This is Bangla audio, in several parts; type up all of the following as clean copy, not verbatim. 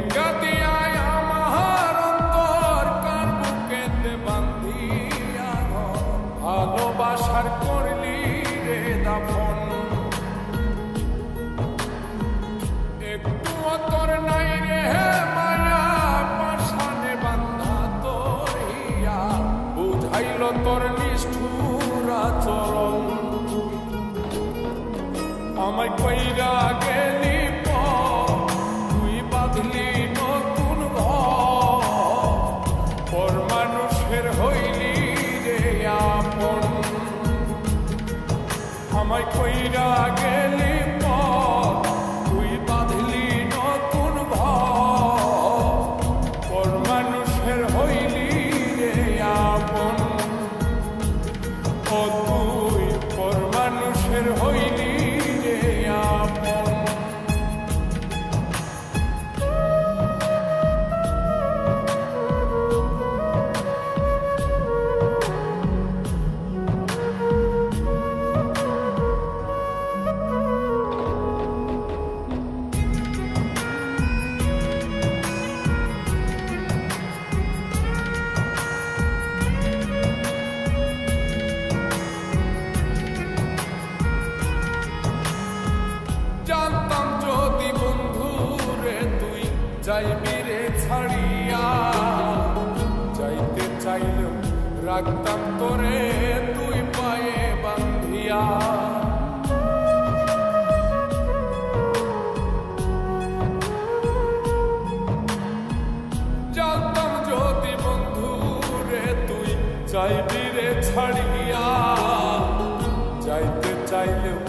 ভাঙ্গা দিয়ায় আমার অন্তর কার বুকেতে বান্ধিয়া ভালোবাসার করলি রে দাফন। একটু তোর নাই রে মায়া পাশানে বান্ধা তোরিয়া বুঝাইল তোর নিষ্ঠুর আচরণ। আমায় কইরা গেলি তুই বাঁধলি নতুন ঘর মানুষের হইলি রে আপন। আমায় কইরা গেলি তুই বাঁধলি নতুন ঘর মানুষের হইলি রে আপন। ও তুই পর মানুষের হইলি রে আপন। জানতাম যদি বন্ধু রে তুই যাইবি রে ছাড়িয়া, যাইতে চাইলেও রাখতাম তোরে তুই পায়ে বান্ধিয়া। জানতাম যদি বন্ধু রে তুই যাইবি রে ছাড়িয়া, যাইতে চাইলেও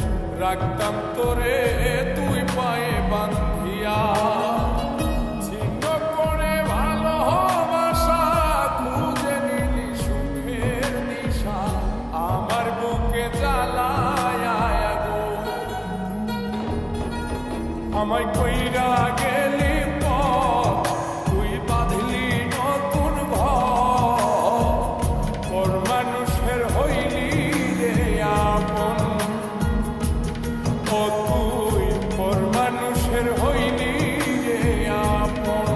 রাখতাম তোরে তুই পায়ে বান্ধিয়া। ছিন্ন করে ভালোবাসা খুঁজে নিলি সুখের দিশা, আমার বুকে জ্বালায় গো। আমায় কইরা গেলি তুই বাঁধলি নতুন ঘর মানুষের হইলি রে আপন। ও তুই পর মানুষের হইলি রে আপন।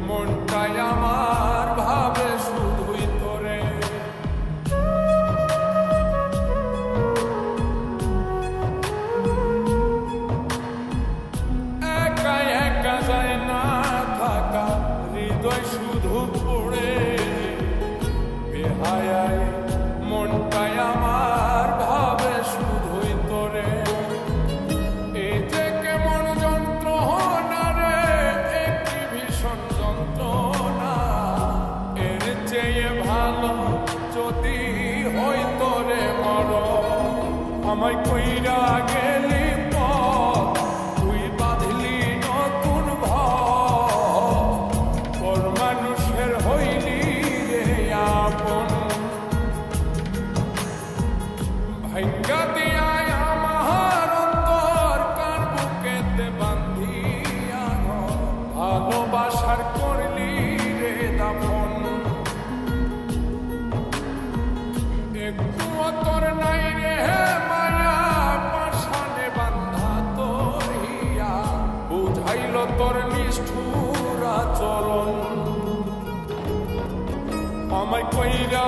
মনটাই আমার ভাবে শুধুই তোরে। একা একা যায় না থাকা হৃদয় শুধু পড়ে, বেহায়ায় মনটাই আমার ভাবে শুধুই তোরে। এই যে কেমন যন্ত্রণা রে, একটি ভীষণ যন্ত্রণা, এর চেয়ে ভালো যদি হইতো রে মরণ। আমায় কইরা গেলি তুই বাঁধলি নতুন ঘর মানুষের হইলি রে আপন। ভাঙ্গা দিয়ায় আমার অন্তর কার বুকেতে বান্ধিয়া ভালোবাসার করলি রে দাফন। একটু তোর নাই রে মায়া পাশানে বান্ধা তোরিয়া বুঝাইল তোর নিষ্ঠুর আচরণ। আমায় কইরা